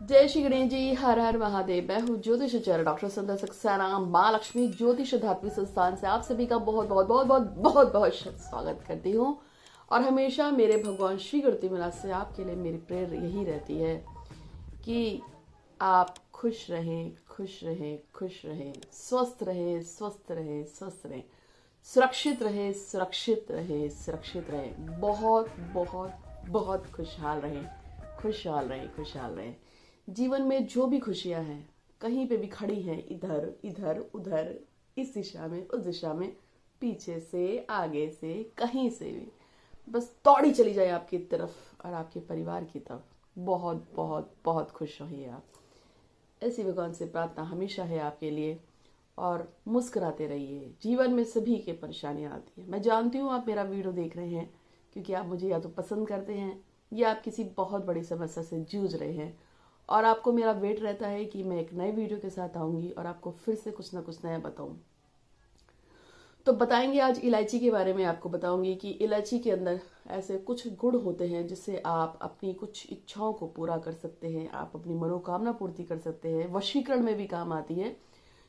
जय श्री गणेश जी। हर हर महादेव। मैं हूँ ज्योतिषाचार्य डॉक्टर संध्या सक्सेना माँ लक्ष्मी ज्योतिष धात्विक संस्थान से आप सभी का बहुत बहुत बहुत बहुत बहुत बहुत स्वागत करती हूँ। और हमेशा मेरे भगवान श्री गणपति महाराज से आपके लिए मेरी प्रेरणा यही रहती है कि आप खुश रहें, खुश रहें, खुश रहें, स्वस्थ रहें, स्वस्थ रहें, स्वस्थ रहें, सुरक्षित रहे, सुरक्षित रहे, सुरक्षित रहे, बहुत बहुत बहुत खुशहाल रहें, खुशहाल रहें, खुशहाल रहें। जीवन में जो भी खुशियां हैं कहीं पे भी खड़ी हैं, इधर इधर उधर, इस दिशा में उस दिशा में, पीछे से आगे से कहीं से भी बस दौड़ी चली जाए आपकी तरफ और आपके परिवार की तरफ। बहुत बहुत बहुत खुश रहिए आप। ऐसी भगवान से प्रार्थना हमेशा है आपके लिए। और मुस्कुराते रहिए। जीवन में सभी के परेशानियां आती हैं। मैं जानती हूँ आप मेरा वीडियो देख रहे हैं क्योंकि आप मुझे या तो पसंद करते हैं या आप किसी बहुत बड़ी समस्या से जूझ रहे हैं और आपको मेरा वेट रहता है कि मैं एक नए वीडियो के साथ आऊंगी और आपको फिर से कुछ ना कुछ नया बताऊं। तो बताएंगे आज इलायची के बारे में। आपको बताऊंगी कि इलायची के अंदर ऐसे कुछ गुण होते हैं जिससे आप अपनी कुछ इच्छाओं को पूरा कर सकते हैं, आप अपनी मनोकामना पूर्ति कर सकते हैं। वशीकरण में भी काम आती है,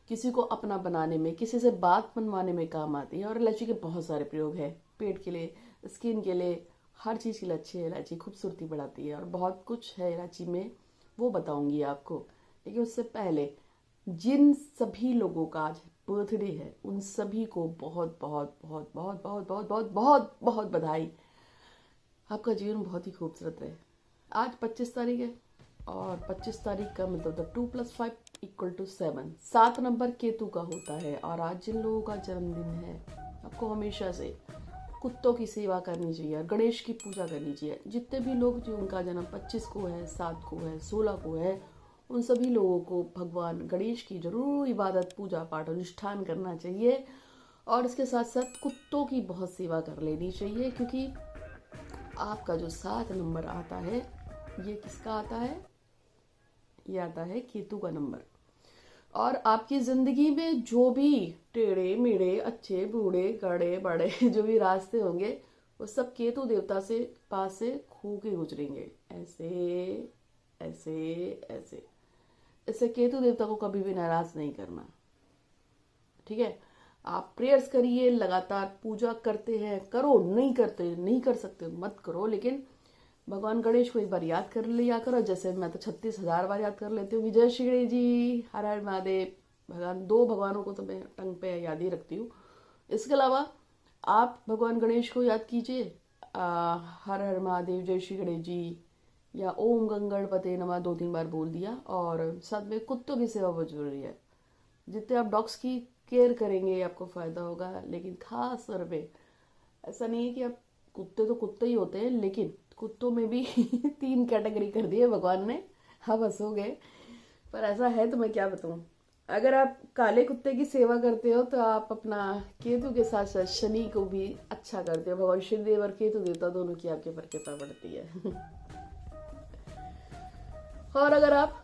किसी को अपना बनाने में, किसी से बात मनवाने में काम आती है। और इलायची के बहुत सारे प्रयोग है, पेट के लिए, स्किन के लिए, हर चीज़ के लिए अच्छी है इलायची। खूबसूरती बढ़ाती है और बहुत कुछ है इलायची में, वो बताऊंगी आपको। लेकिन उससे पहले जिन सभी लोगों का आज बर्थडे है उन सभी को बहुत बहुत बहुत बहुत बहुत बहुत बहुत बहुत बहुत बधाई। आपका जीवन बहुत ही खूबसूरत रहे। आज 25 तारीख है और 25 तारीख का मतलब 2 + 5 = 7। 7 नंबर केतु का होता है। और आज जिन लोगों का जन्मदिन है आपको हमेशा से कुत्तों की सेवा करनी चाहिए, गणेश की पूजा करनी चाहिए। जितने भी लोग जो उनका जन्म 25 को है, 7 को है, 16 को है, उन सभी लोगों को भगवान गणेश की जरूर इबादत, पूजा पाठ, अनुष्ठान करना चाहिए। और इसके साथ साथ कुत्तों की बहुत सेवा कर लेनी चाहिए क्योंकि आपका जो 7 नंबर आता है ये किसका आता है? ये आता है केतु का नंबर। और आपकी जिंदगी में जो भी टेढ़े मेढ़े, अच्छे बूढ़े गड़े बड़े जो भी रास्ते होंगे वो सब केतु देवता से पास से खो के गुजरेंगे। ऐसे ऐसे ऐसे इससे केतु देवता को कभी भी नाराज नहीं करना, ठीक है। आप प्रेयर्स करिए, लगातार पूजा करते हैं, करो, नहीं करते नहीं कर सकते मत करो, लेकिन भगवान गणेश को एक बार याद कर लिया करो। जैसे मैं तो 36,000 बार याद कर लेती हूँ। जय श्री गणेश जी, हर हर महादेव। भगवान, 2 भगवानों को तो मैं टंग पे याद ही रखती हूँ। इसके अलावा आप भगवान गणेश को याद कीजिए, हर हर महादेव, जय श्री गणेश जी, या ओम गंगणपते नमः 2-3 बार बोल दिया। और साथ में कुत्तों की सेवा बहुत जरूरी है। जितने आप डॉग्स की केयर करेंगे आपको फायदा होगा। लेकिन खास तौर पे ऐसा नहीं है कि आप, कुत्ते तो कुत्ते ही होते हैं, लेकिन कुत्तों में भी 3 कैटेगरी कर दी है भगवान ने। हाँ बस हो गए। पर ऐसा है तो मैं क्या बताऊं। अगर आप काले कुत्ते की सेवा करते हो तो आप अपना केतु के साथ साथ शनि को भी अच्छा करते हो। भगवान शनिदेव और केतु देवता दोनों की आपके पर कृपा बढ़ती है। और अगर आप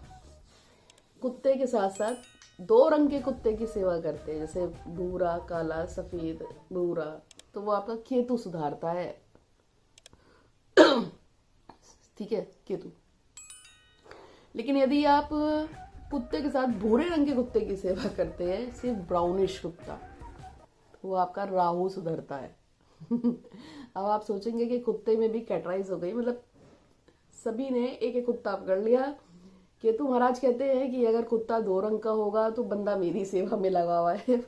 कुत्ते के साथ साथ 2 रंग के कुत्ते की सेवा करते हैं, जैसे भूरा, काला, सफेद, भूरा, तो वो आपका केतु सुधारता है। ठीक है, केतु। लेकिन यदि आप कुत्ते के साथ भूरे रंग के कुत्ते की सेवा करते हैं, सिर्फ ब्राउनिश कुत्ता, तो वो आपका राहु सुधरता है। अब आप सोचेंगे कि कुत्ते में भी कैटराइज हो गई, मतलब सभी ने एक एक कुत्ता पकड़ लिया। केतु महाराज कहते हैं कि अगर कुत्ता 2 रंग का होगा तो बंदा मेरी सेवा में लगा हुआ है।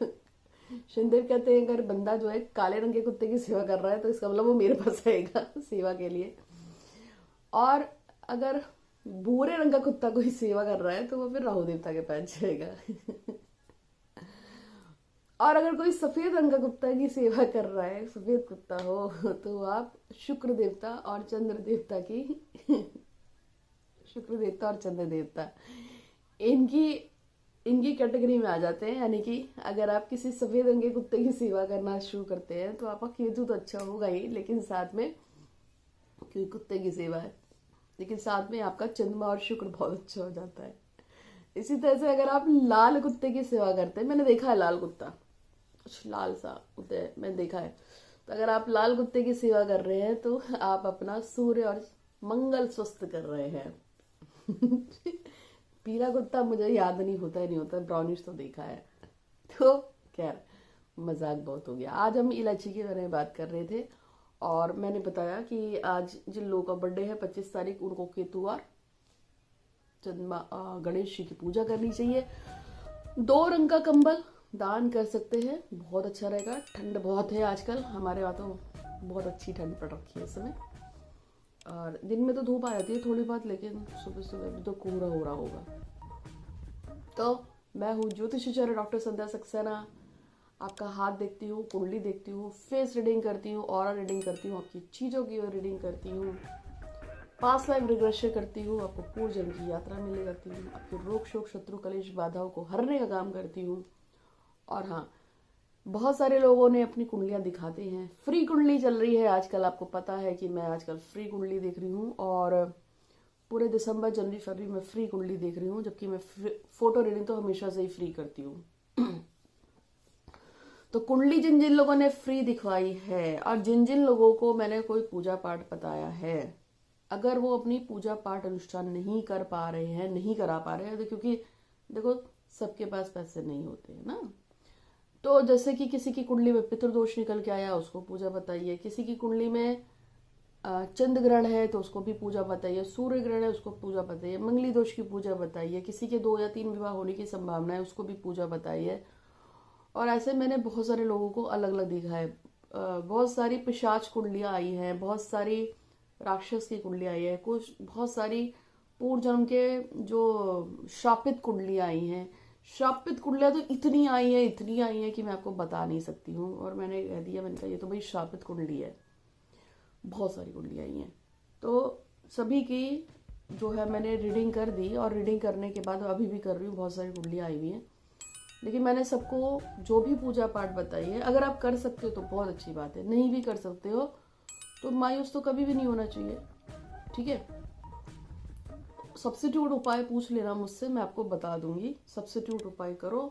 शनिदेव कहते हैं अगर बंदा जो है काले रंग के कुत्ते की सेवा कर रहा है तो इसका मतलब वो मेरे पास आएगा सेवा के लिए। और अगर भूरे रंग का कुत्ता कोई सेवा कर रहा है तो वो फिर राहु देवता के पास जाएगा। और अगर कोई सफेद रंग का कुत्ता की सेवा कर रहा है, सफेद कुत्ता हो, तो आप शुक्र देवता और चंद्र देवता की शुक्र देवता और चंद्र देवता इनकी कैटेगरी में आ जाते हैं। यानी कि अगर आप किसी सफेद रंग के कुत्ते की सेवा करना शुरू करते हैं तो आपका केतु तो अच्छा होगा ही, लेकिन साथ में, क्योंकि कुत्ते की सेवा है, लेकिन साथ में आपका चंद्रमा और शुक्र बहुत अच्छा हो जाता है। इसी तरह से अगर आप लाल कुत्ते की सेवा करते हैं, मैंने देखा है लाल कुत्ता कुछ लाल सा होता है, मैंने देखा है। तो अगर आप लाल कुत्ते की सेवा कर रहे हैं तो आप अपना सूर्य और मंगल स्वस्थ कर रहे हैं। पीला कुत्ता मुझे याद नहीं होता, ही नहीं होता, ब्राउनिश तो देखा है। तो खैर मजाक बहुत हो गया। आज हम इलायची के बारे में बात कर रहे थे और मैंने बताया कि आज जिन लोगों का बर्थडे है 25 तारीख, उनको केतु और गणेश जी की पूजा करनी चाहिए। 2 रंग का कंबल दान कर सकते हैं, बहुत अच्छा रहेगा। ठंड बहुत है आजकल, हमारे वहाँ तो बहुत अच्छी ठंड पड़ रखी है इस समय, और दिन में तो धूप आ जाती है थोड़ी बहुत, लेकिन सुबह सुबह भी तो कोहरा हो रहा होगा। तो मैं हूँ ज्योतिषाचार्य डॉक्टर संध्या सक्सेना। आपका हाथ देखती हूँ, कुंडली देखती हूँ, फेस रीडिंग करती हूँ, ऑरा रीडिंग करती हूँ, आपकी चीज़ों की रीडिंग करती हूँ, पास्ट लाइफ रिग्रेशन करती हूँ, आपको पूर्व जन्म की यात्रा मिले करती हूँ, आपके रोग शोक शत्रु कलेश बाधाओं को हरने का काम करती हूँ। और हाँ, बहुत सारे लोगों ने अपनी कुंडलियाँ दिखाते हैं। फ्री कुंडली चल रही है आजकल, आपको पता है कि मैं आजकल फ्री कुंडली देख रही हूँ, और पूरे दिसंबर जनवरी फरवरी में फ्री कुंडली देख रही हूँ, जबकि मैं फोटो रीडिंग तो हमेशा से ही फ्री करती हूँ। तो कुंडली जिन जिन लोगों ने फ्री दिखवाई है और जिन जिन लोगों को मैंने कोई पूजा पाठ बताया है, अगर वो अपनी पूजा पाठ अनुष्ठान नहीं कर पा रहे हैं, नहीं करा पा रहे हैं, तो क्योंकि देखो सबके पास पैसे नहीं होते हैं ना। तो जैसे कि किसी की कुंडली में पितृदोष निकल के आया, उसको पूजा बताइए। किसी की कुंडली में चंद्र ग्रहण है तो उसको भी पूजा बताइए। सूर्य ग्रहण है उसको पूजा बताइए। मंगली दोष की पूजा बताइए। किसी के 2 या 3 विवाह होने की संभावना है, उसको भी पूजा बताइए। और ऐसे मैंने बहुत सारे लोगों को अलग अलग देखा है। बहुत सारी पिशाच कुंडलियाँ आई हैं, बहुत सारी राक्षस की कुंडलियाँ आई है, कुछ बहुत सारी पूर्व जन्म के जो शापित कुंडलियाँ आई हैं। शापित कुंडलियाँ तो इतनी आई है कि मैं आपको बता नहीं सकती हूँ। और मैंने कह दिया, मैंने कहा ये तो भाई शापित कुंडली है। बहुत सारी कुंडलियाँ आई हैं, तो सभी की जो है मैंने रीडिंग कर दी, और रीडिंग करने के बाद अभी भी कर रही हूँ। बहुत सारी कुंडलियाँ आई हुई हैं, लेकिन मैंने सबको जो भी पूजा पाठ बताई है, अगर आप कर सकते हो तो बहुत अच्छी बात है, नहीं भी कर सकते हो तो मायूस तो कभी भी नहीं होना चाहिए। ठीक है, सब्स्टिट्यूट उपाय पूछ लेना मुझसे, मैं आपको बता दूंगी। सब्स्टिट्यूट उपाय करो।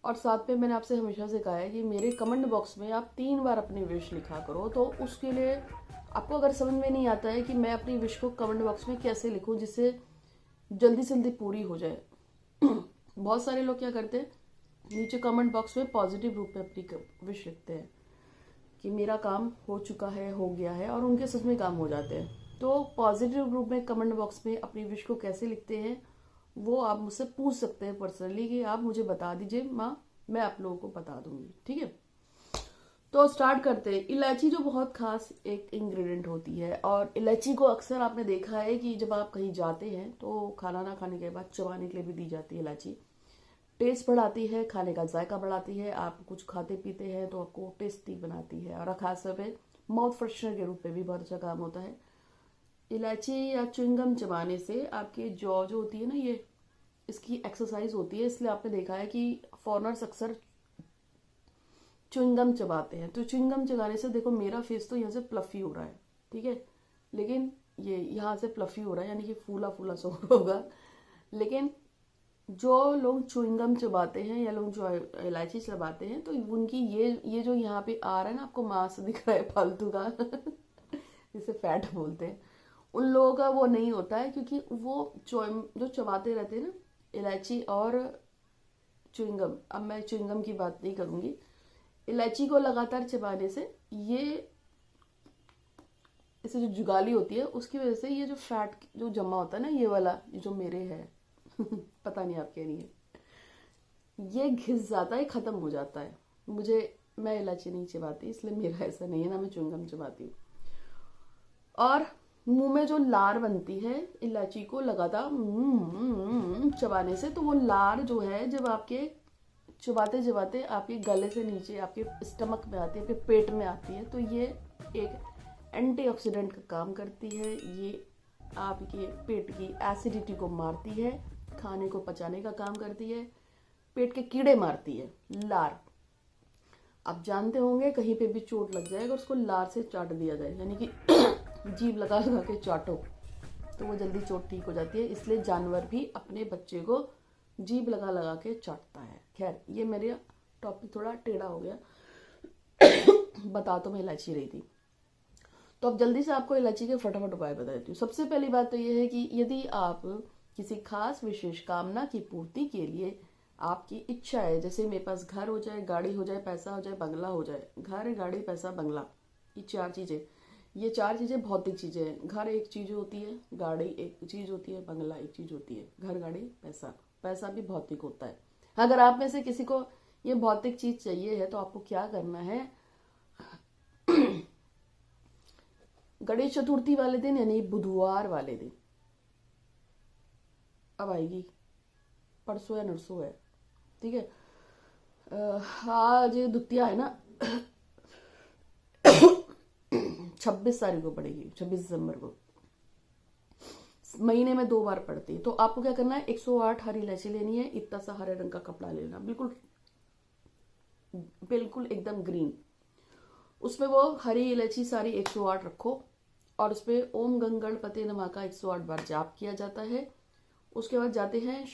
और साथ में मैंने आपसे हमेशा से कहा है कि मेरे कमेंट बॉक्स में आप 3 बार अपनी विश लिखा करो। तो उसके लिए आपको अगर समझ में नहीं आता है कि मैं अपनी विश को कमेंट बॉक्स में कैसे लिखूं जिससे जल्दी से जल्दी पूरी हो जाए, बहुत सारे लोग क्या करते हैं, नीचे कमेंट बॉक्स में पॉजिटिव रूप में अपनी विश लिखते हैं कि मेरा काम हो चुका है, हो गया है, और उनके सच में काम हो जाते हैं। तो पॉजिटिव रूप में कमेंट बॉक्स में अपनी विश को कैसे लिखते हैं वो आप मुझसे पूछ सकते हैं पर्सनली, कि आप मुझे बता दीजिए माँ, मैं आप लोगों को बता दूंगी। ठीक है, तो स्टार्ट करते हैं। इलायची जो बहुत खास एक इंग्रेडिएंट होती है, और इलायची को अक्सर आपने देखा है कि जब आप कहीं जाते हैं तो खाना ना खाने के बाद चबाने के लिए भी दी जाती है इलायची। टेस्ट बढ़ाती है, खाने का जायका बढ़ाती है। आप कुछ खाते पीते हैं तो आपको टेस्टी बनाती है, और खास तौर पे माउथ फ्रेशनर के रूप में भी बहुत अच्छा काम होता है। इलायची या च्युइंगम चबाने से आपकी जॉ जो होती है ना, ये इसकी एक्सरसाइज होती है, इसलिए आपने देखा है कि फॉरनर्स अक्सर च्युइंगम चबाते हैं। तो च्युइंगम चबाने से देखो मेरा फेस तो यहाँ से प्लफी हो रहा है, ठीक है, लेकिन ये यहाँ से प्लफी हो रहा है, यानी कि फूला फूला सा होगा। लेकिन जो लोग च्युइंगम चबाते हैं या लोग जो इलायची चबाते हैं, तो उनकी ये जो यहाँ पे आ रहा है ना, आपको मांस दिख रहा है फालतू का जिसे फैट बोलते हैं, उन लोगों का वो नहीं होता है, क्योंकि वो जो चबाते रहते हैं ना इलायची और च्युइंगम। अब मैं च्युइंगम की बात नहीं करूंगी। इलायची को लगातार चबाने से इसे जो जुगाली होती है उसकी वजह से ये जो फैट जो जमा होता है ना, ये वाला जो मेरे है पता नहीं आप कह रही है, ये घिस जाता है, खत्म हो जाता है। मैं इलायची नहीं चबाती, इसलिए मेरा ऐसा नहीं है, ना मैं च्युइंगम चबाती हूँ। और मुंह में जो लार बनती है इलायची को लगातार चबाने से, तो वो लार जो है जब आपके चबाते चबाते आपके गले से नीचे आपके स्टमक में आती है, आपके पेट में आती है, तो ये एक एंटीऑक्सीडेंट का काम करती है। ये आपके पेट की एसिडिटी को मारती है, खाने को पचाने का काम करती है, पेट के कीड़े मारती है लार। आप जानते होंगे कहीं पे भी चोट लग जाएगा, उसको लार से चाट दिया जाए, यानी कि जीभ लगा लगा के चाटो, तो वो जल्दी चोट ठीक हो जाती है। इसलिए जानवर भी अपने बच्चे को जीभ लगा लगा के चाटता है। खैर, ये मेरा टॉपिक थोड़ा टेढ़ा हो गया बता तो मैं इलायची रही थी। तो अब जल्दी से आपको इलायची के फटाफट उपाय बता देती हूँ। सबसे पहली बात तो ये है कि यदि आप किसी खास विशेष कामना की पूर्ति के लिए आपकी इच्छा है, जैसे मेरे पास घर हो जाए, गाड़ी हो जाए, पैसा हो जाए, बंगला हो जाए। घर, गाड़ी, पैसा, बंगला, ये चार चीजें, ये चार चीजें भौतिक चीजें हैं। घर एक चीज होती है, गाड़ी एक चीज होती है, बंगला एक चीज होती है। घर, गाड़ी, पैसा, पैसा भी भौतिक होता है। अगर आप में से किसी को ये भौतिक चीज चाहिए है तो आपको क्या करना है, गणेश चतुर्थी वाले दिन यानी बुधवार वाले दिन, अब आएगी, परसों या नरसों है, ठीक है, आज द्वितीया है ना, 26 तारीख को पड़ेगी, 26 दिसंबर को। महीने में 2 बार पड़ती है। तो आपको क्या करना है, 108 हरी इलायची लेनी है, इतना सा हरे रंग का कपड़ा लेना, बिल्कुल बिल्कुल एकदम ग्रीन। उसमें वो हरी इलायची सारी 108 रखो और उस पर ओम गंगणपति नमः का 108 बार जाप किया जाता है। उसके बाद जाते हैं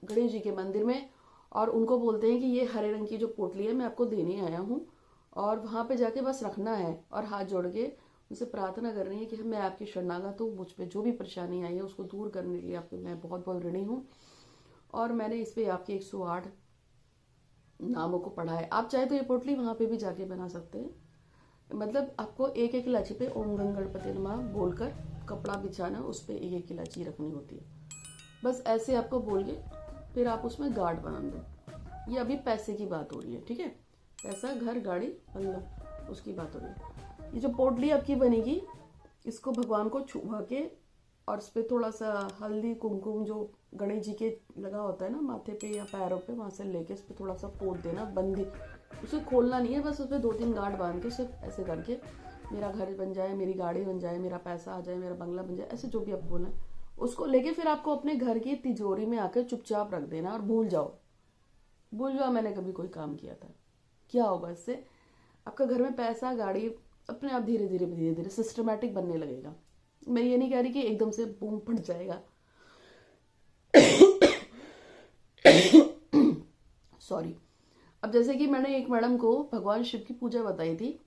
गणेश जी के मंदिर में और उनको बोलते हैं कि ये हरे रंग की जो पोटली है मैं आपको देने आया हूँ, और वहां पे जाके बस रखना है और हाथ जोड़ के उनसे प्रार्थना करनी है कि मैं आपकी शरणागत हूँ, मुझ पे जो भी परेशानी आई है उसको दूर करने के लिए आपको मैं बहुत बहुत ऋणी हूँ, और मैंने इस पे आपके 108 नामों को पढ़ा है। आप चाहे तो ये पोटली वहां पे भी जाके बना सकते हैं, मतलब आपको एक एक इलायची पे ओम गंगणपति नमः बोलकर कपड़ा बिछाना, उस पर एक एक इलायची रखनी होती है। बस ऐसे आपको बोल के फिर आप उसमें गार्ड बना दो। ये अभी पैसे की बात हो रही है, ठीक है, पैसा, घर, गाड़ी, बंगला, उसकी बात हो रही है। ये जो पोटली आपकी बनेगी, इसको भगवान को छुआ के और इस पर थोड़ा सा हल्दी कुमकुम जो गणेश जी के लगा होता है ना माथे पे या पैरों पे, वहां से लेके इस पर थोड़ा सा पोत देना, बंदी, उसे खोलना नहीं है, बस उस पर 2-3 गांठ बांध के सिर्फ ऐसे करके मेरा घर बन जाए, मेरी गाड़ी बन जाए, मेरा पैसा आ जाए, मेरा बंगला बन जाए, ऐसे जो भी आप बोलें, उसको लेके फिर आपको अपने घर की तिजोरी में आकर चुपचाप रख देना और भूल जाओ मैंने कभी कोई काम किया था। क्या होगा इससे, आपका घर में पैसा, गाड़ी अपने आप धीरे धीरे धीरे धीरे सिस्टमैटिक बनने लगेगा। मैं ये नहीं कह रही कि एकदम से बूम फट जाएगा, सॉरी। अब जैसे कि मैंने एक मैडम को भगवान शिव की पूजा बताई थी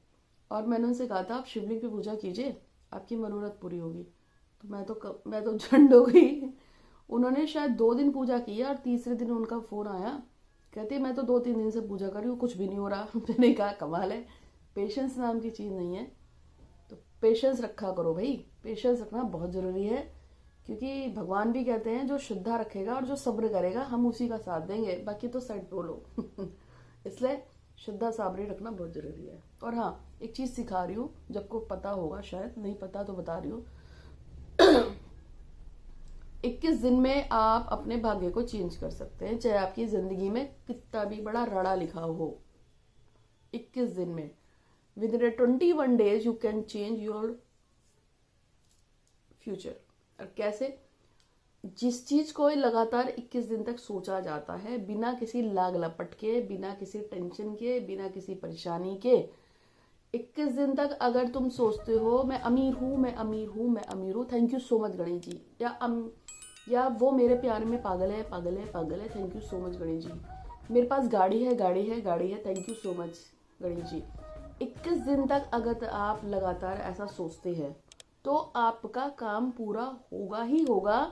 और मैंने उनसे कहा था आप शिवलिंग की पूजा कीजिए, आपकी मनोरथ पूरी होगी। तो मैं तो झंड हो गई। उन्होंने शायद 2 दिन पूजा की और तीसरे दिन उनका फोन आया, कहते मैं तो 2-3 दिन से पूजा कर रही हूँ, कुछ भी नहीं हो रहा। मैंने कहा कमाल है, पेशेंस नाम की चीज नहीं है, तो पेशेंस रखा करो भाई, पेशेंस रखना बहुत जरूरी है, क्योंकि भगवान भी कहते हैं जो श्रद्धा रखेगा और जो सब्र करेगा हम उसी का साथ देंगे, बाकी तो साइड बोलो। इसलिए श्रद्धा साबरी रखना बहुत जरूरी है। और हाँ, एक चीज सिखा रही हूँ, जब को पता होगा, शायद नहीं पता तो बता रही हूँ। 21 दिन में आप अपने भाग्य को चेंज कर सकते हैं, चाहे आपकी जिंदगी में कितना भी बड़ा रड़ा लिखा हो। 21 दिन में, with in 21 days you can change your future. और कैसे, जिस चीज को लगातार 21 दिन तक सोचा जाता है, बिना किसी लाग लपट के, बिना किसी टेंशन के, बिना किसी परेशानी के, 21 दिन तक अगर तुम सोचते हो मैं अमीर हूं, मैं अमीर हूं, मैं अमीर हूं, thank you so much Ganesh ji, या वो मेरे प्यार में पागल है, पागल है, पागल है, thank you so much Ganesh ji, मेरे पास गाड़ी है, गाड़ी है, गाड़ी है, thank you so much Ganesh ji. 21 दिन तक अगर आप लगातार ऐसा सोचते हैं तो आपका काम पूरा होगा ही होगा।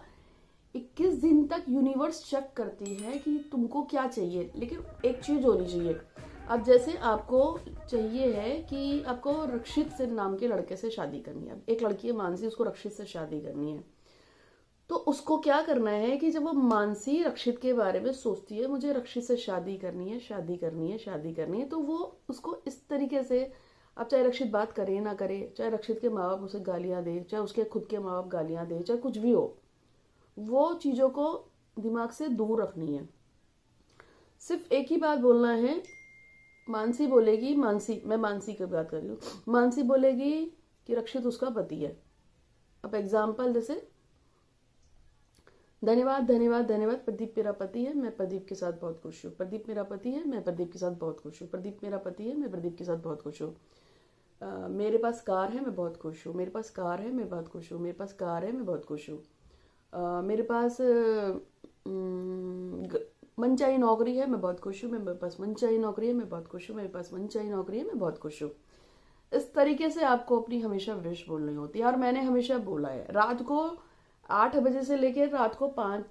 21 दिन तक यूनिवर्स चेक करती है कि तुमको क्या चाहिए, लेकिन एक चीज होनी चाहिए। अब जैसे आपको चाहिए है कि आपको रक्षित से नाम के लड़के से शादी करनी है, एक लड़की है मानसी, उसको रक्षित से शादी करनी है, तो उसको क्या करना है कि जब वो मानसी रक्षित के बारे में सोचती है मुझे रक्षित से शादी करनी है, शादी करनी है, शादी करनी है, तो वो उसको इस तरीके से, अब चाहे रक्षित बात करे ना करे, चाहे रक्षित के माँ बाप उसे गालियां दे, चाहे उसके खुद के माँ बाप गालियां दे, चाहे कुछ भी हो, वो चीजों को दिमाग से दूर रखनी है। सिर्फ एक ही बात बोलना है। मानसी बोलेगी, मैं मानसी की बात कर रही हूँ, मानसी बोलेगी कि रक्षित उसका पति है। अब एग्जाम्पल जैसे, धन्यवाद धन्यवाद धन्यवाद, प्रदीप मेरा पति है, मैं प्रदीप के साथ बहुत खुश हूँ, प्रदीप मेरा पति है, मैं प्रदीप के साथ बहुत खुश हूँ, प्रदीप मेरा पति है, मैं प्रदीप के साथ बहुत खुश हूँ, मेरे पास कार है, मैं बहुत खुश हूँ, मेरे पास कार है, मैं बहुत खुश हूँ, मेरे पास कार है, मैं बहुत खुश हूँ, मेरे पास मनचाही नौकरी है, मैं बहुत खुश हूँ, मेरे पास मनचाही नौकरी है, मैं बहुत खुश हूँ, मेरे पास मनचाही नौकरी है, मैं बहुत खुश हूँ। इस तरीके से आपको अपनी हमेशा विश बोलनी होती है। और मैंने हमेशा बोला है, रात को 8 बजे से लेकर रात को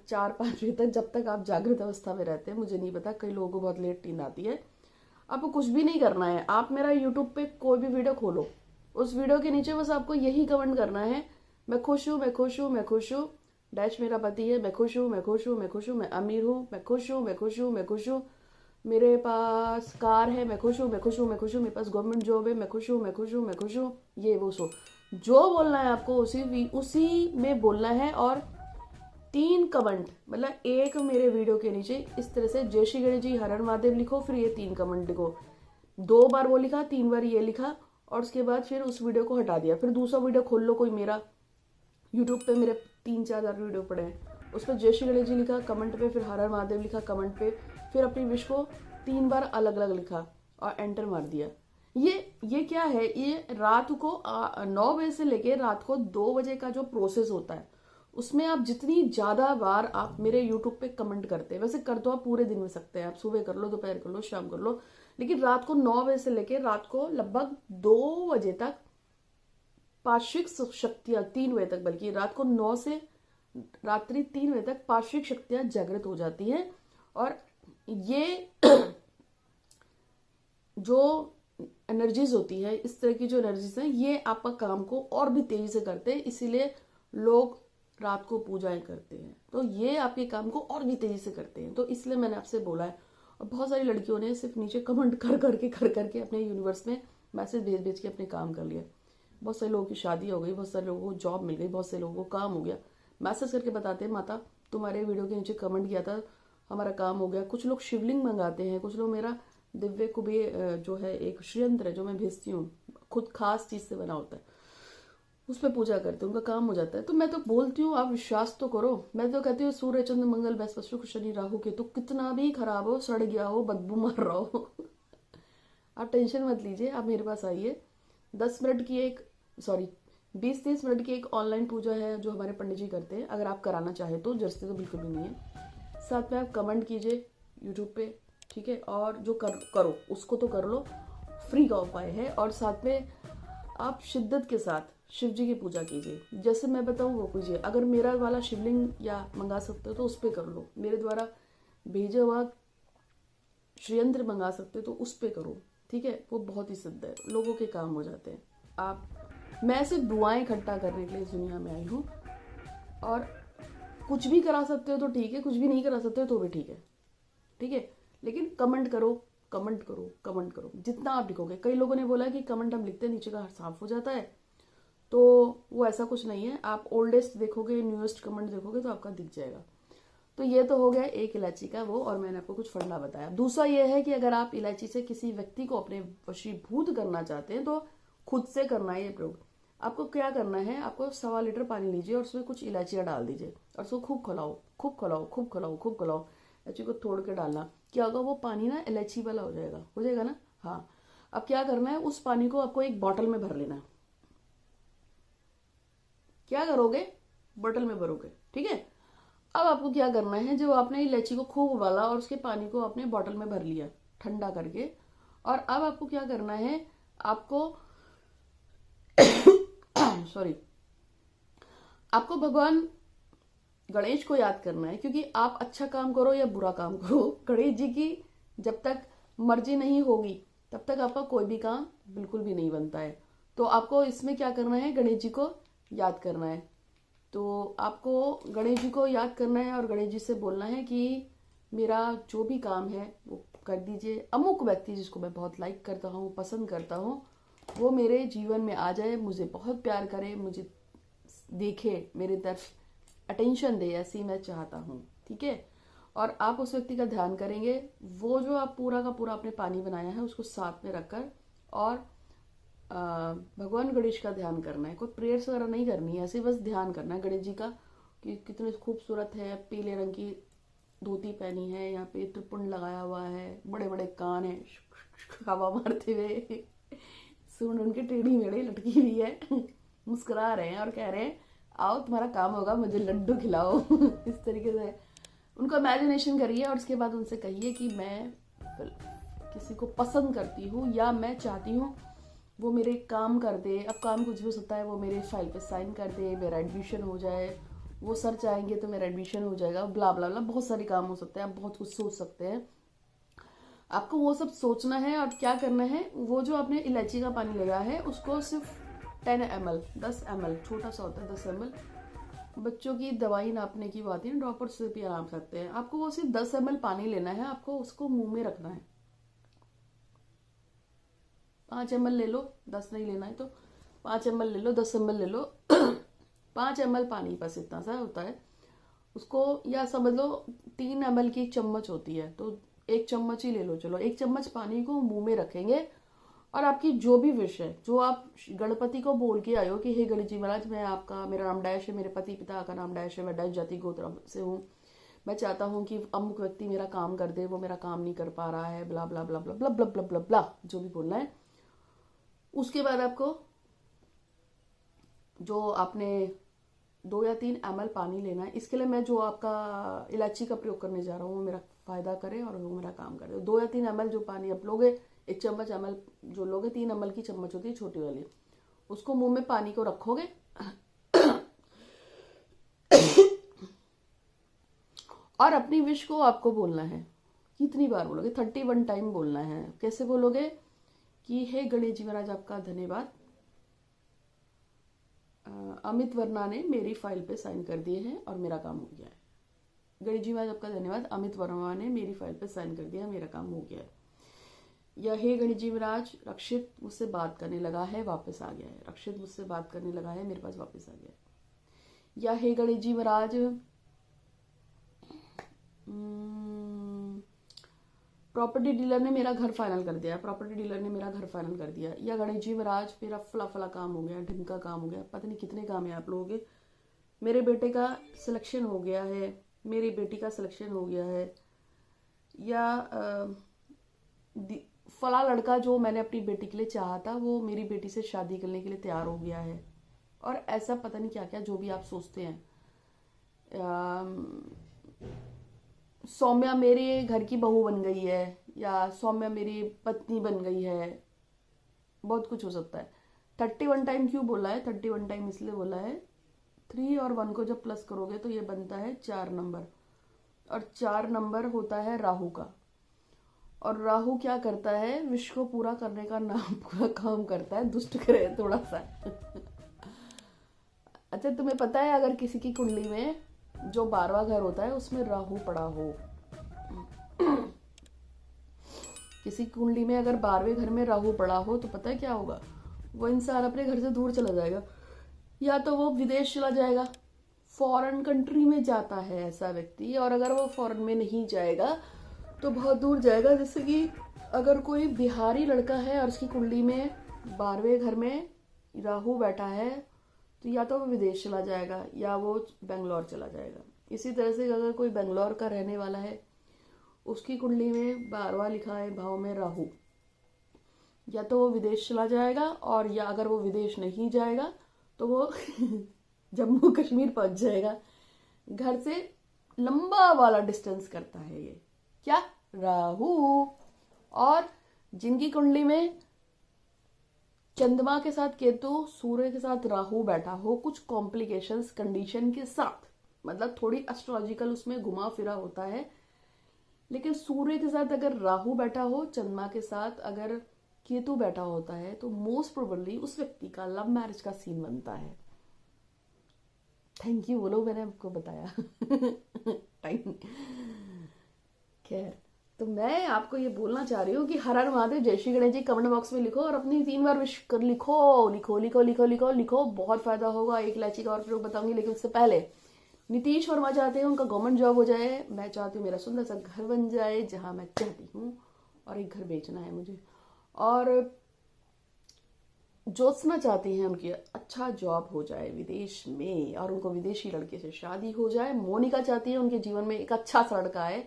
4-5 बजे तक, जब तक आप जागृत अवस्था में रहते हैं। मुझे नहीं पता, कई लोगों को बहुत लेट नींद आती है। आपको कुछ भी नहीं करना है, आप मेरा यूट्यूब पे कोई भी वीडियो खोलो, उस वीडियो के नीचे बस आपको यही कमेंट करना है, मैं खुश हूँ, मैं खुश हूँ, मैं खुश हूँ, डैश मेरा पति है, मैं खुश हूँ, मैं खुश हूँ, मैं खुश हूँ, मैं अमीर हूँ, मैं खुश हूँ, मैं खुश हूँ, मैं खुश हूँ, मेरे पास कार है, मैं खुश हूँ, मैं खुश हूँ, मैं खुश हूँ, मेरे पास गवर्नमेंट जॉब है, मैं खुश हूँ, मैं खुश हूँ, मैं खुश हूँ, ये वो सो जो बोलना है आपको उसी में बोलना है। और 3 कमेंट, मतलब एक मेरे वीडियो के नीचे इस तरह से जय श्री गणेश जी, हर हर महादेव लिखो, फिर ये 3 कमेंट लिखो। 2 बार वो लिखा, 3 बार ये लिखा, और उसके बाद फिर उस वीडियो को हटा दिया। फिर दूसरा वीडियो खोल लो कोई मेरा, यूट्यूब पे मेरे 3-4 हज़ार वीडियो पड़े हैं, उस पर जय श्री गणेश जी लिखा कमेंट पे, फिर हर हर महादेव लिखा कमेंट पे, फिर अपनी विश को 3 बार अलग अलग लिखा और एंटर मार दिया। ये क्या है, ये रात को 9 बजे से लेके रात को 2 बजे का जो प्रोसेस होता है, उसमें आप जितनी ज़्यादा बार आप मेरे यूट्यूब पे कमेंट करते हैं, वैसे कर तो आप पूरे दिन में सकते हैं, आप सुबह कर लो, दोपहर कर लो, शाम कर लो, लेकिन रात को 9 बजे से लेके रात को लगभग 2 बजे तक पार्श्विक शक्तियां, 3 बजे तक, बल्कि रात को 9 से रात्रि 3 बजे तक पार्श्विक शक्तियां जागृत हो जाती हैं। और ये जो एनर्जीज होती है, इस तरह की जो एनर्जीज हैं, ये आपका काम को और भी तेजी से करते हैं, इसीलिए लोग रात को पूजाएं करते हैं, तो ये आपके काम को और भी तेजी से करते हैं, तो इसलिए मैंने आपसे बोला है। और बहुत सारी लड़कियों ने सिर्फ नीचे कमेंट कर करके अपने यूनिवर्स में मैसेज भेज के अपने काम कर लिया। बहुत सारे लोगों की शादी हो गई, बहुत सारे लोगों को जॉब मिल गई, बहुत सारे लोगों को काम हो गया, मैसेज करके बताते हैं माता तुम्हारे वीडियो के नीचे कमेंट किया था, हमारा काम हो गया। कुछ लोग शिवलिंग मंगाते हैं, कुछ लोग मेरा दिव्य कुबेर जो है एक श्रीयंत्र है जो मैं भेजती हूँ, खुद खास चीज से बना होता है, उस पर पूजा करते हैं, उनका काम हो जाता है। तो मैं तो बोलती हूँ आप विश्वास तो करो। मैं तो कहती हूँ सूर्य चंद्र मंगल बृहस्पति शुक्र शनि राहु के तो कितना भी खराब हो, सड़ गया हो, बदबू मार रहा हो आप टेंशन मत लीजिए, आप मेरे पास आइए। 10 मिनट की एक 20-30 मिनट की एक ऑनलाइन पूजा है जो हमारे पंडित जी करते हैं, अगर आप कराना चाहे तो, जर्सी तो बिल्कुल भी नहीं है। साथ में आप कमेंट कीजिए यूट्यूब पे, ठीक है, और जो करो उसको तो कर लो, फ्री का उपाय है। और साथ में आप शिद्दत के साथ शिव जी की पूजा कीजिए, जैसे मैं बताऊँ वो कीजिए। अगर मेरा वाला शिवलिंग या मंगा सकते हो तो उस पर कर लो, मेरे द्वारा भेजा हुआ श्रीयंत्र मंगा सकते हो तो उस पर करो, ठीक है, वो बहुत ही सिद्ध है, लोगों के काम हो जाते हैं। मैं सिर्फ दुआएं इकट्ठा करने के लिए इस दुनिया में आई हूँ, और कुछ भी करा सकते हो तो ठीक है, कुछ भी नहीं करा सकते हो तो भी ठीक है, ठीक है, लेकिन कमेंट करो, कमेंट करो, कमेंट करो, जितना आप लिखोगे। कई लोगों ने बोला कि कमेंट हम लिखते हैं नीचे का साफ हो जाता है, तो वो ऐसा कुछ नहीं है। आप ओल्डेस्ट देखोगे, न्यूएस्ट कमेंट देखोगे तो आपका दिख जाएगा। तो ये तो हो गया एक इलायची का वो, और मैंने आपको कुछ फंडा बताया। दूसरा ये है कि अगर आप इलायची से किसी व्यक्ति को अपने वशीभूत करना चाहते हैं तो खुद से करना है ये प्रयोग। आपको क्या करना है, आपको 1.25 लीटर पानी लीजिए और उसमें कुछ इलायचियाँ डाल दीजिए और उसको खूब खिलाओ, खूब खिलाओ, खूब खिलाओ, खूब खिलाओ। इलायची को तोड़ के डालना, क्या होगा, वो पानी ना इलायची वाला हो जाएगा ना। हाँ, अब क्या करना है, उस पानी को आपको एक बॉटल में भर लेना है। क्या करोगे, बॉटल में भरोगे, ठीक है। अब आपको क्या करना है, जो आपने इलायची को खूब उबाला और उसके पानी को आपने बॉटल में भर लिया ठंडा करके, और अब आपको क्या करना है, आपको आपको भगवान गणेश को याद करना है, क्योंकि आप अच्छा काम करो या बुरा काम करो, गणेश जी की जब तक मर्जी नहीं होगी तब तक आपका कोई भी काम बिल्कुल भी नहीं बनता है। तो आपको इसमें क्या करना है, गणेश जी को याद करना है। तो आपको गणेश जी को याद करना है और गणेश जी से बोलना है कि मेरा जो भी काम है वो कर दीजिए। अमुक व्यक्ति जिसको मैं बहुत लाइक करता हूँ, पसंद करता हूँ, वो मेरे जीवन में आ जाए, मुझे बहुत प्यार करे, मुझे देखे, मेरे तरफ अटेंशन दे, ऐसी मैं चाहता हूँ, ठीक है। और आप उस व्यक्ति का ध्यान करेंगे, वो जो आप पूरा का पूरा आपने पानी बनाया है उसको साथ में रखकर, और भगवान गणेश का ध्यान करना है। कोई प्रेयर्स वगैरह नहीं करनी है, ऐसे बस ध्यान करना है गणेश जी का कि कितने खूबसूरत है, पीले रंग की धोती पहनी है, यहाँ पे त्रिपुंड लगाया हुआ है, बड़े बड़े कान है, हवा मारते हुए सूंड उनकी टेढ़ी मेढ़ी लटकी हुई है, मुस्कुरा रहे हैं और कह रहे हैं आओ तुम्हारा काम होगा, मुझे लड्डू खिलाओ इस तरीके से उनको इमेजिनेशन करिए, और उसके बाद उनसे कहिए कि मैं किसी को पसंद करती हूँ या मैं चाहती हूँ वो मेरे काम कर दे। अब काम कुछ भी हो सकता है, वो मेरे फाइल पे साइन कर दे, मेरा एडमिशन हो जाए, वो सर चाहेंगे तो मेरा एडमिशन हो जाएगा, ब्ला ब्ला ब्ला, बहुत सारे काम हो सकते हैं, आप बहुत कुछ सोच सकते हैं। आपको वो सब सोचना है और क्या करना है, वो जो आपने इलायची का पानी लगाया है उसको सिर्फ 10 ml, 10 ml, छोटा सा होता है 10 ml, बच्चों की दवाई नापने की बात है, ड्रॉपर से भी आराम सकते हैं। आपको वो सिर्फ 10 ml पानी लेना है, आपको उसको मुंह में रखना है। 5 ml ले लो, 10 नहीं लेना है तो 5 ml ले लो, 10 ml ले लो 5 ml पानी बस इतना सा होता है उसको, या समझ लो 3 ml की चम्मच होती है तो 1 चम्मच ही ले लो। चलो 1 चम्मच पानी को मुंह में रखेंगे और आपकी जो भी विश है, जो आप गणपति को बोल के आयो कि हे गणेश जी महाराज, मैं आपका, मेरा नाम डैश है, मेरे पति पिता का नाम डैश है, मैं डैश जाति गोत्र से हूँ, मैं चाहता हूँ कि अमुक व्यक्ति मेरा काम कर दे, वो मेरा काम नहीं कर पा रहा है, ब्ला ब्ला ब्ला ब्ला ब्ला ब्ला ब्ला ब्ला ब्ला, जो भी बोलना है। उसके बाद आपको जो आपने 2 या 3 ml पानी लेना है। इसके लिए मैं जो आपका इलायची का प्रयोग करने जा रहा हूँ वो मेरा फायदा करे और वो मेरा काम करे। 2 या 3 ml जो पानी आप लोगे, 1 चम्मच ml जो लोगे, 3 ml की चम्मच होती है छोटी वाली, उसको मुंह में पानी को रखोगे और अपनी विश को आपको बोलना है। कितनी बार बोलोगे? 31 टाइम बोलना है। कैसे बोलोगे कि हे गणेश जी महाराज आपका धन्यवाद, अमित वर्मा ने मेरी फाइल पे साइन कर दिए हैं और मेरा काम हो गया है। गणेश जी महाराज आपका धन्यवाद, अमित वर्मा ने मेरी फाइल पे साइन कर दिया, मेरा काम हो गया है। या हे गणेश जी महाराज, रक्षित मुझसे बात करने लगा है, वापस आ गया है। रक्षित मुझसे बात करने लगा है, मेरे पास वापस आ गया है। या हे गणेश जी महाराज, प्रॉपर्टी डीलर ने मेरा घर फाइनल कर दिया, प्रॉपर्टी डीलर ने मेरा घर फाइनल कर दिया। या गणेश जी महाराज, मेरा फला फला काम हो गया, ढंग का काम हो गया, पता नहीं कितने काम है आप लोगों के। मेरे बेटे का सिलेक्शन हो गया है, मेरी बेटी का सिलेक्शन हो गया है। या फला लड़का जो मैंने अपनी बेटी के लिए चाहा था वो मेरी बेटी से शादी करने के लिए तैयार हो गया है। और ऐसा पता नहीं क्या क्या जो भी आप सोचते हैं। सौम्या मेरे घर की बहू बन गई है, या सौम्या मेरी पत्नी बन गई है, बहुत कुछ हो सकता है। 31 टाइम क्यों बोला है? 31 टाइम इसलिए बोला है, 3 और 1 को जब प्लस करोगे तो ये बनता है 4 नंबर, और 4 नंबर होता है राहु का। और राहु क्या करता है? विश्व को पूरा करने का नाम पूरा काम करता है, दुष्ट करे थोड़ा सा अच्छा, तुम्हें पता है अगर किसी की कुंडली में जो 12वां घर होता है उसमें राहु पड़ा हो, किसी कुंडली में अगर 12वें घर में राहु पड़ा हो तो पता है क्या होगा? वो इंसान अपने घर से दूर चला जाएगा, या तो वो विदेश चला जाएगा, फॉरेन कंट्री में जाता है ऐसा व्यक्ति। और अगर वो फॉरेन में नहीं जाएगा तो बहुत दूर जाएगा। जैसे कि अगर कोई बिहारी लड़का है और उसकी कुंडली में 12वें घर में राहु बैठा है तो या तो वो विदेश चला जाएगा या वो बेंगलोर चला जाएगा। इसी तरह से अगर कोई बेंगलोर का रहने वाला है, उसकी कुंडली में 12वां लिखा है भाव में राहु, या तो वो विदेश चला जाएगा, और या अगर वो विदेश नहीं जाएगा तो वो जम्मू कश्मीर पहुंच जाएगा। घर से लंबा वाला डिस्टेंस करता है ये क्या? राहु। और जिनकी कुंडली में चंद्रमा के साथ केतु, सूर्य के साथ राहु बैठा हो, कुछ कॉम्प्लिकेशंस कंडीशन के साथ, मतलब थोड़ी एस्ट्रोलॉजिकल उसमें घुमा फिरा होता है, लेकिन सूर्य के साथ अगर राहु बैठा हो, चंद्रमा के साथ अगर केतु बैठा होता है तो मोस्ट प्रोबेबली उस व्यक्ति का लव मैरिज का सीन बनता है। थैंक यू बोलो, मैंने आपको बताया टाइम। खैर, तो मैं आपको ये बोलना चाह रही हूँ कि हर हर महादेव, जय श्री गणेश जी कमेंट बॉक्स में लिखो और अपनी 3 बार विश कर लिखो लिखो लिखो लिखो लिखो लिखो, बहुत फायदा होगा। एक इलायची का और प्रयोग बताऊंगी, लेकिन उससे पहले नीतीश वर्मा चाहते हैं उनका गवर्नमेंट जॉब हो जाए, मैं चाहती हूँ मेरा सुंदर सा घर बन जाए जहां मैं चाहती हूँ, और एक घर बेचना है मुझे। और ज्योत्सना चाहती हैं उनकी अच्छा जॉब हो जाए विदेश में और उनको विदेशी लड़के से शादी हो जाए। मोनिका चाहती है उनके जीवन में एक अच्छा सा लड़का आए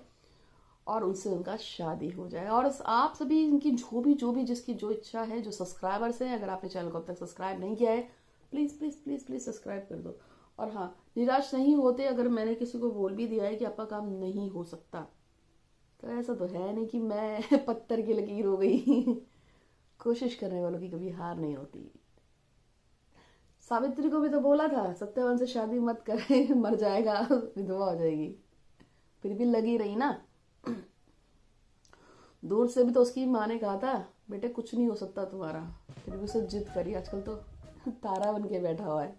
और उनसे उनका शादी हो जाए। और आप सभी इनकी जो भी जिसकी जो इच्छा है, जो सब्सक्राइबर्स हैं, अगर आपने चैनल को अब तक सब्सक्राइब नहीं किया है, please please please please subscribe कर दो। और हाँ, निराश नहीं होते अगर मैंने किसी को बोल भी दिया है कि आपका काम नहीं हो सकता, तो ऐसा तो है नहीं कि मैं पत्थर की लकीर हो गई कोशिश करने वालों की कभी हार नहीं होती। सावित्री को भी तो बोला था सत्यवान से शादी मत करे, मर जाएगा, विधवा हो जाएगी, फिर भी लगी रही ना। दूर से भी तो उसकी माँ ने कहा था बेटे कुछ नहीं हो सकता तुम्हारा, फिर भी उसे जिद करी, आजकल तो तारा बन के बैठा हुआ है।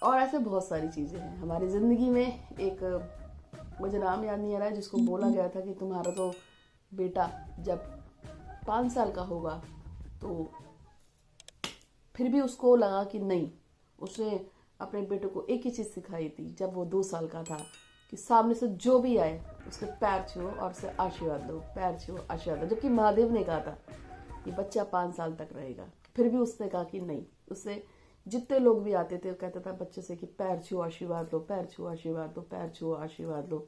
और ऐसे बहुत सारी चीजें हैं हमारी जिंदगी में। एक मुझे नाम याद नहीं आ रहा है, जिसको बोला गया था कि तुम्हारा तो बेटा जब 5 साल का होगा, तो फिर भी उसको लगा कि नहीं, उसने अपने बेटे को एक ही चीज सिखाई थी जब वो 2 साल का था, कि सामने से जो भी आए उसके पैर छुओ और उसे आशीर्वाद दो, पैर छुओ आशीर्वाद दो। जबकि महादेव ने कहा था कि बच्चा 5 साल तक रहेगा, फिर भी उसने कहा कि नहीं। उससे जितने लोग भी आते थे वो कहता था बच्चे से कि पैर छुओ आशीर्वाद लो, पैर छुओ आशीर्वाद दो, पैर छुओ आशीर्वाद लो।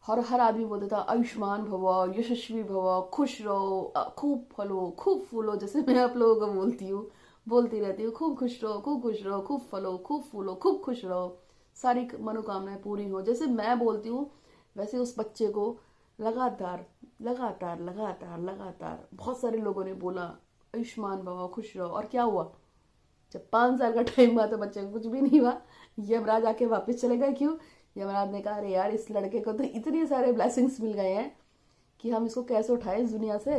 और हर आदमी बोलता था आयुष्मान भव, यशस्वी भव, खुश रहो, खूब फलो, खूब फूलो। जैसे मैं आप लोगों को बोलती रहती हूँ, खूब खुश रहो, खूब खुश रहो, खूब फलो, खूब फूलो, खूब खुश रहो, सारी मनोकामनाएं पूरी हो। जैसे मैं बोलती हूँ वैसे उस बच्चे को लगातार लगातार लगातार लगातार बहुत सारे लोगों ने बोला आयुष्मान भव, खुश रहो। और क्या हुआ, जब 5 साल का टाइम हुआ तो बच्चे को कुछ भी नहीं हुआ। यमराज आके वापस चले गए। क्यों? यमराज ने कहा अरे यार इस लड़के को तो इतने सारे ब्लेसिंग्स मिल गए हैं कि हम इसको कैसे उठाएं इस दुनिया से,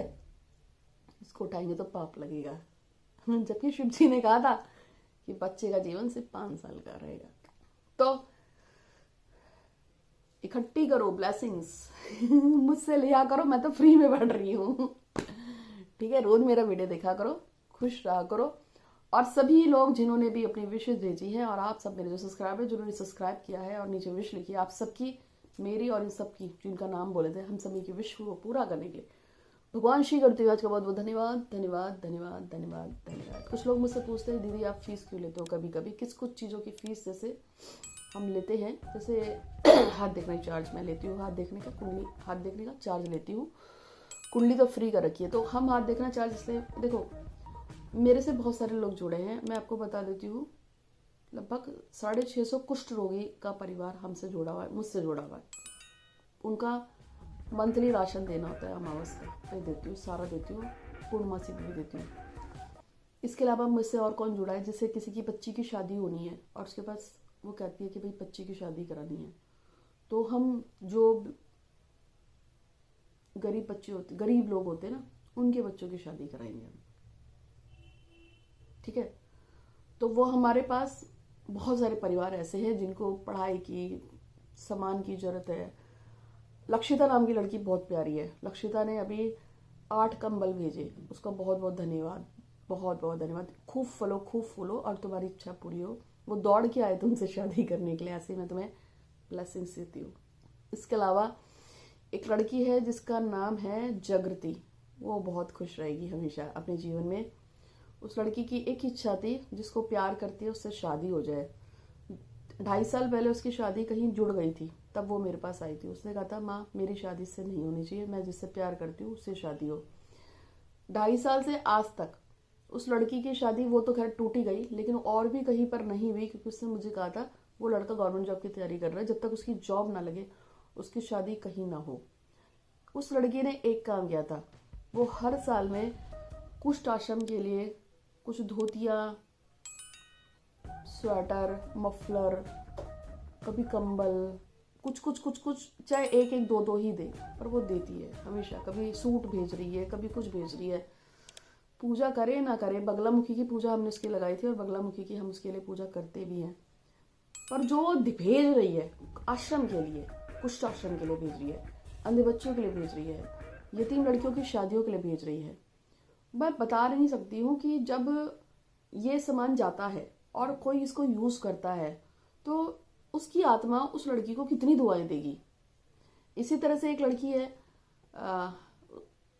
इसको उठाएंगे तो पाप लगेगा। जबकि शिव जी ने कहा था कि बच्चे का जीवन सिर्फ 5 साल का रहेगा। तो इकट्ठी करो ब्लेसिंग्स, मुझसे लिया करो, मैं तो फ्री में पढ़ रही हूँ। ठीक है, रोज मेरा वीडियो देखा करो, खुश रहा करो। और सभी लोग जिन्होंने भी अपनी विशेष भेजी है, और आप सब मेरे जो सब्सक्राइबर जिन्होंने सब्सक्राइब किया है और नीचे विश लिखी, आप सबकी, मेरी और इन सबकी जिनका नाम बोले थे, हम सभी की विश को पूरा करने के लिए भगवान श्री करते हुए आज का बहुत बहुत धन्यवाद धन्यवाद धन्यवाद धन्यवाद धन्यवाद। कुछ लोग मुझसे पूछते हैं दीदी आप फीस क्यों लेते हो? कभी कभी कुछ चीज़ों की फीस जैसे हम लेते हैं, जैसे हाथ देखने का चार्ज मैं लेती हूँ, हाथ देखने का कुंडली, हाथ देखने का चार्ज लेती हूँ। कुंडली तो फ्री कर रखी है, तो हम हाथ देखना चार्ज इसलिए, देखो मेरे से बहुत सारे लोग जुड़े हैं, मैं आपको बता देती हूँ लगभग 650 कुष्ठ रोगी का परिवार हमसे जुड़ा हुआ है, मुझसे जुड़ा हुआ है। उनका मंथली राशन देना होता है, अमावस का मैं देती हूँ, सारा देती हूँ, पूर्णमासी भी देती हूँ। इसके अलावा मुझसे और कौन जुड़ा है, जिससे किसी की बच्ची की शादी होनी है और उसके पास वो कहती है कि भाई बच्ची की शादी करानी है, तो हम जो गरीब बच्चे होते, गरीब लोग होते हैं ना, उनके बच्चों की शादी कराएंगे हम। ठीक है, तो वो हमारे पास बहुत सारे परिवार ऐसे हैं जिनको पढ़ाई की, सामान की जरूरत है। लक्षिता नाम की लड़की बहुत प्यारी है, लक्षिता ने अभी 8 कंबल भेजे, उसका बहुत बहुत धन्यवाद, बहुत बहुत धन्यवाद। खूब फलो, खूब फूलो और तुम्हारी इच्छा पूरी हो। वो दौड़ के आए तुमसे शादी करने के लिए, ऐसे मैं तुम्हें ब्लेसिंग्स देती हूँ। इसके अलावा एक लड़की है जिसका नाम है जागृति, वो बहुत खुश रहेगी हमेशा अपने जीवन में। उस लड़की की एक इच्छा थी, जिसको प्यार करती है उससे शादी हो जाए। 2.5 साल पहले उसकी शादी कहीं जुड़ गई थी, तब वो मेरे पास आई थी। उसने कहा था माँ मेरी शादी से नहीं होनी चाहिए, मैं जिससे प्यार करती हूँ उससे शादी हो। 2.5 साल से आज तक उस लड़की की शादी, वो तो खैर टूटी गई, लेकिन और भी कहीं पर नहीं हुई, क्योंकि उसने मुझे कहा था वो लड़का गवर्नमेंट जॉब की तैयारी कर रहा है, जब तक उसकी जॉब ना लगे उसकी शादी कहीं ना हो। उस लड़की ने एक काम किया था, वो हर साल में कुष्ठ आश्रम के लिए कुछ धोतियाँ, स्वेटर, मफलर, कभी कंबल, कुछ कुछ कुछ कुछ, चाहे एक एक दो दो ही दे, पर वो देती है हमेशा। कभी सूट भेज रही है, कभी कुछ भेज रही है। पूजा करे ना करे, बगलामुखी की पूजा हमने उसकी लगाई थी और बगलामुखी की हम उसके लिए पूजा करते भी हैं। पर जो भेज रही है आश्रम के लिए, कुष्ठ आश्रम के लिए भेज रही है, अंधे बच्चों के लिए भेज रही है, यतीम लड़कियों की शादियों के लिए भेज रही है। मैं बता नहीं सकती हूँ कि जब ये सामान जाता है और कोई इसको यूज़ करता है तो उसकी आत्मा उस लड़की को कितनी दुआएं देगी। इसी तरह से एक लड़की है,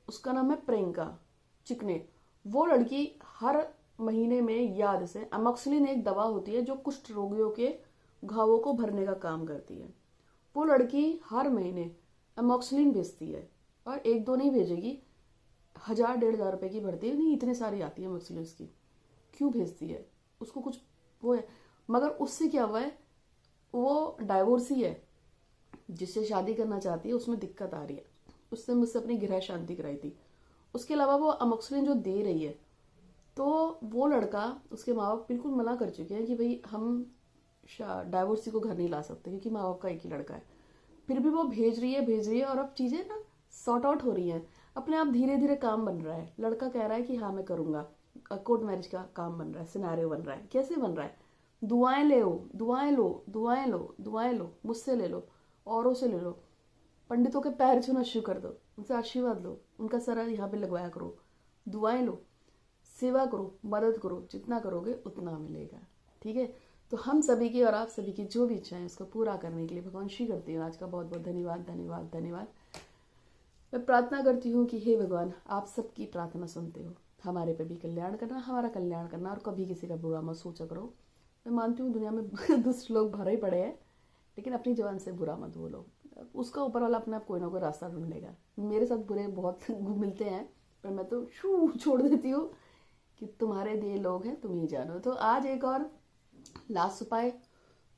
उसका नाम है प्रियंका चिकने। वो लड़की हर महीने में याद से, अमोक्सिलिन एक दवा होती है जो कुष्ठ रोगियों के घावों को भरने का काम करती है। वो लड़की हर महीने अमोक्सिलिन भेजती है, और एक दो नहीं भेजेगी, 1000-1500 रुपए की भरती है, नहीं इतने सारी आती है अमोक्सिलिन की। क्यों भेजती है? उसको कुछ वो है, मगर उससे क्या हुआ है, वो डाइवोर्सी है, जिससे शादी करना चाहती है उसमें दिक्कत आ रही है। उसने मुझसे अपनी गृह शांति कराई थी। उसके अलावा वो अमोक्सिलिन जो दे रही है तो वो लड़का, उसके माँ बाप बिल्कुल मना कर चुके हैं कि भाई हम डाइवोर्सी को घर नहीं ला सकते क्योंकि माँ बाप का एक ही लड़का है। फिर भी वो भेज रही है और अब चीज़ें ना सॉर्ट आउट हो रही हैं अपने आप, धीरे धीरे काम बन रहा है। लड़का कह रहा है कि हाँ मैं करूँगा, कोर्ट मैरिज का काम बन रहा है, सिनेरियो बन रहा है। कैसे बन रहा है? दुआएं ले लो, दुआएं लो, दुआएं लो, दुआएं लो, मुझसे ले लो, औरों से ले लो, पंडितों के पैर छूना शुरू कर दो, उनसे आशीर्वाद लो, उनका सर यहाँ पे लगवाया करो, दुआएं लो, सेवा करो, मदद करो, जितना करोगे उतना मिलेगा। ठीक है? तो हम सभी की और आप सभी की जो भी इच्छा है उसको पूरा करने के लिए भगवान श्री करती हूँ। आज का बहुत बहुत धन्यवाद, धन्यवाद, धन्यवाद। मैं प्रार्थना करती हूँ कि हे भगवान, आप सबकी प्रार्थना सुनते हो, हमारे पे भी कल्याण करना, हमारा कल्याण करना, और कभी किसी का बुरा मत सोचा करो। मैं मानती हूँ दुनिया में दुष्ट लोग भरे ही पड़े हैं, लेकिन अपनी जबान से बुरा मत बोलो, उसका ऊपर वाला अपने आप कोई ना कोई रास्ता ढूंढ लेगा। मेरे साथ बुरे बहुत मिलते हैं, पर मैं तो छोड़ देती हूँ कि तुम्हारे दिए लोग हैं, तुम ही जानो। तो आज एक और लास्ट उपाय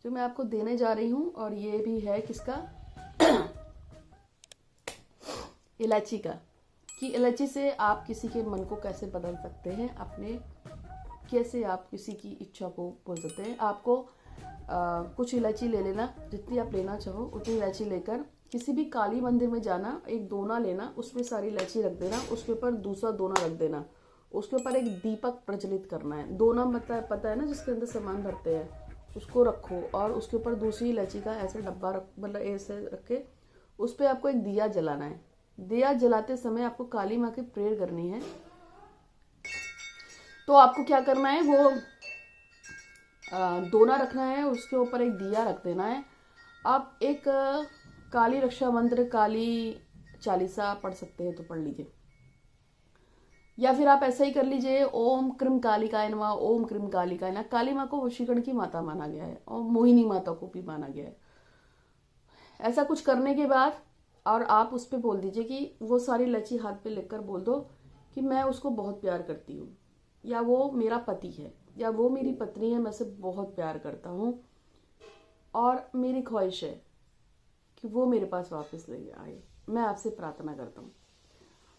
जो मैं आपको देने जा रही हूँ, और ये भी है किसका इलायची का, कि इलायची से आप किसी के मन को कैसे बदल सकते हैं, अपने कैसे आप किसी की इच्छा को बोल सकते हैं। आपको कुछ इलायची ले लेना, जितनी आप लेना चाहो उतनी इलायची लेकर किसी भी काली मंदिर में जाना, एक दोना लेना, उसमें सारी इलायची रख देना, उसके ऊपर दूसरा दोना रख देना, उसके ऊपर एक दीपक प्रज्वलित करना है। दोना मतलब पता है ना, जिसके अंदर सामान भरते हैं, उसको रखो, और उसके ऊपर दूसरी इलायची का ऐसे डब्बा रख, मतलब ऐसे रख के उस पर आपको एक दिया जलाना है। दिया जलाते समय आपको काली माँ की प्रेयर करनी है। तो आपको क्या करना है, वो दोना रखना है, उसके ऊपर एक दिया रख देना है। आप एक काली रक्षा मंत्र, काली चालीसा पढ़ सकते हैं तो पढ़ लीजिए, या फिर आप ऐसा ही कर लीजिए, ओम क्रीम कालिकाय नमः, ओम क्रीम कालिकाय नमः। काली माँ को वशीकरण की माता माना गया है और मोहिनी माता को भी माना गया है। ऐसा कुछ करने के बाद और आप उस पर बोल दीजिए कि वो सारी इलायची हाथ पे लेकर बोल दो कि मैं उसको बहुत प्यार करती हूँ, या वो मेरा पति है, या वो मेरी पत्नी है, मैं उसे बहुत प्यार करता हूँ, और मेरी ख्वाहिश है कि वो मेरे पास वापस ले आए, मैं आपसे प्रार्थना करता हूँ।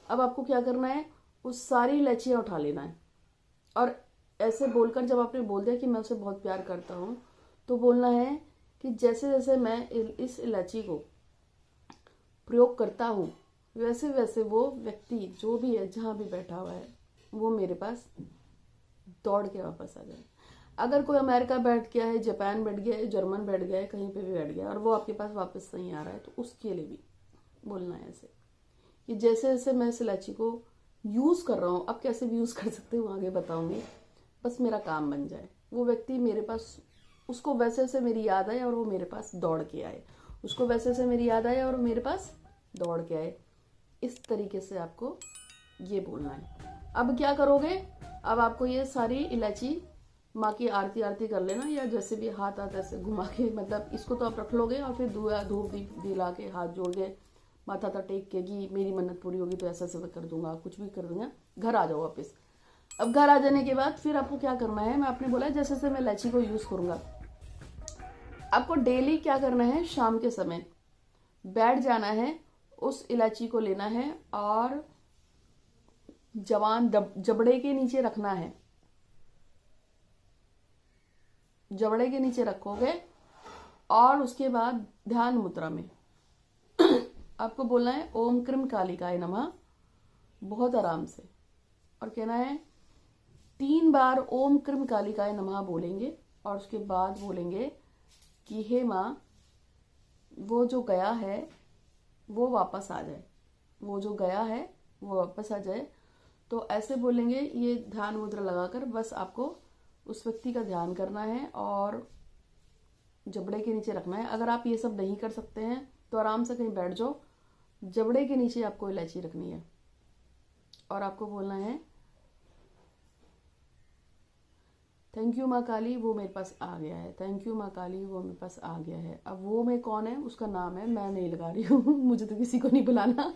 अब आपको क्या करना है, उस सारी इलायचियाँ उठा लेना है, और ऐसे बोलकर, जब आपने बोल दिया कि मैं उसे बहुत प्यार करता हूँ, तो बोलना है कि जैसे जैसे मैं इस इलायची को प्रयोग करता हूँ, वैसे वैसे वो व्यक्ति जो भी है, जहाँ भी बैठा हुआ है, वो मेरे पास दौड़ के वापस आ जाए। अगर कोई अमेरिका बैठ गया है, जापान बैठ गया है, जर्मन बैठ गया है, कहीं पे भी बैठ गया है, और वो आपके पास वापस नहीं आ रहा है, तो उसके लिए भी बोलना है ऐसे कि जैसे जैसे मैं इस इलायची को यूज़ कर रहा हूँ, अब कैसे भी यूज़ कर सकते हो आगे बताऊँगी, बस मेरा काम बन जाए, वो व्यक्ति मेरे पास, उसको वैसे वैसे मेरी याद आए और वो मेरे पास दौड़ के आए, उसको वैसे वैसे मेरी याद आए और वो मेरे पास दौड़ के आए। इस तरीके से आपको ये बोलना है। अब क्या करोगे, अब आपको ये सारी इलायची माँ की आरती कर लेना, या जैसे भी हाथ ऐसे घुमा के, मतलब इसको तो आप रख लोगे, और फिर धूप दीप दिला के, हाथ जोड़ के, माथा था टेक के कि मेरी मन्नत पूरी होगी तो ऐसा ऐसा कर दूंगा, कुछ भी कर दूंगा, घर आ जाओ वापस। अब घर आ जाने के बाद फिर आपको क्या करना है, मैं आपने बोला है जैसे जैसे मैं इलायची को यूज़ करूँगा, आपको डेली क्या करना है, शाम के समय बैठ जाना है, उस इलायची को लेना है और जबान जबड़े के नीचे रखना है, जबड़े के नीचे रखोगे, और उसके बाद ध्यान मुद्रा में आपको बोलना है ओम क्रीम कालिकाय नमः, बहुत आराम से, और कहना है 3 बार ओम क्रीम कालिकाय नमः बोलेंगे, और उसके बाद बोलेंगे कि हे माँ, वो जो गया है वो वापस आ जाए, वो जो गया है वो वापस आ जाए। तो ऐसे बोलेंगे, ये ध्यान मुद्रा लगाकर बस आपको उस व्यक्ति का ध्यान करना है और जबड़े के नीचे रखना है। अगर आप ये सब नहीं कर सकते हैं तो आराम से कहीं बैठ जाओ, जबड़े के नीचे आपको इलायची रखनी है, और आपको बोलना है थैंक यू माँ काली, वो मेरे पास आ गया है, थैंक यू माँ काली, वो मेरे पास आ गया है। अब वो मैं कौन है, उसका नाम है, मैं नहीं लगा रही हूँ मुझे तो किसी को नहीं बुलाना।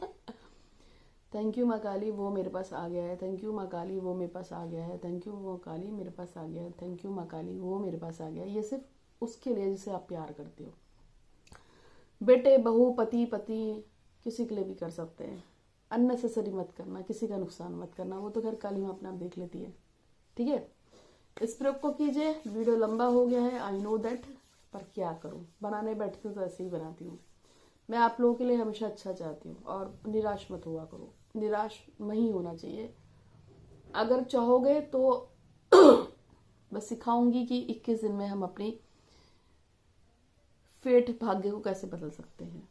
थैंक यू माँ काली, वो मेरे पास आ गया है, थैंक यू माँ काली, वो मेरे पास आ गया है, थैंक यू माँ काली, मेरे पास आ गया है, थैंक यू माँ काली, वो मेरे पास आ गया है। ये सिर्फ उसके लिए जिसे आप प्यार करते हो, बेटे बहू पति किसी के लिए भी कर सकते हैं। अननेसेसरी मत करना, किसी का नुकसान मत करना, वो तो घर काली माँ अपने आप देख लेती है। ठीक है, इस प्रयोग को कीजिए। वीडियो लंबा हो गया है, आई नो दैट, पर क्या करूं, बनाने बैठती हूँ तो ऐसे ही बनाती हूँ। मैं आप लोगों के लिए हमेशा अच्छा चाहती हूँ, और निराश मत हुआ करो, निराश नहीं होना चाहिए। अगर चाहोगे तो बस सिखाऊंगी कि 21 दिन में हम अपनी फेट, भाग्य को कैसे बदल सकते हैं,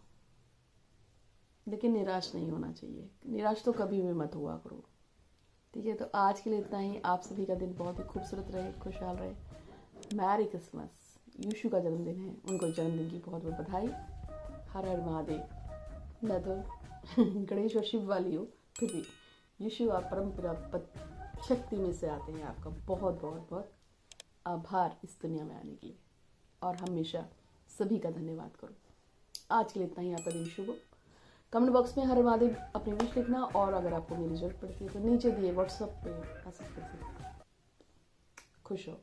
लेकिन निराश नहीं होना चाहिए। निराश तो कभी भी मत हुआ करो, ठीक है। तो आज के लिए इतना ही। आप सभी का दिन बहुत ही खूबसूरत रहे, खुशहाल रहे। Merry Christmas. यीशु का जन्मदिन है, उनको जन्मदिन की बहुत बहुत बधाई। हर हर महादेव। मैं तो गणेश और शिव वाली हूँ, फिर भी यीशु आप परम शक्ति में से आते हैं। आपका बहुत बहुत बहुत आभार इस दुनिया में आने के लिए, और हमेशा सभी का धन्यवाद करो। आज के लिए इतना ही। आपका दिन शुभ हो। कमेंट बॉक्स में हर महादेव अपनी विश लिखना, और अगर आपको मेरी जरूरत पड़ती है तो नीचे दिए व्हाट्सएप पे मैसेज कर सकते हैं। खुश हो।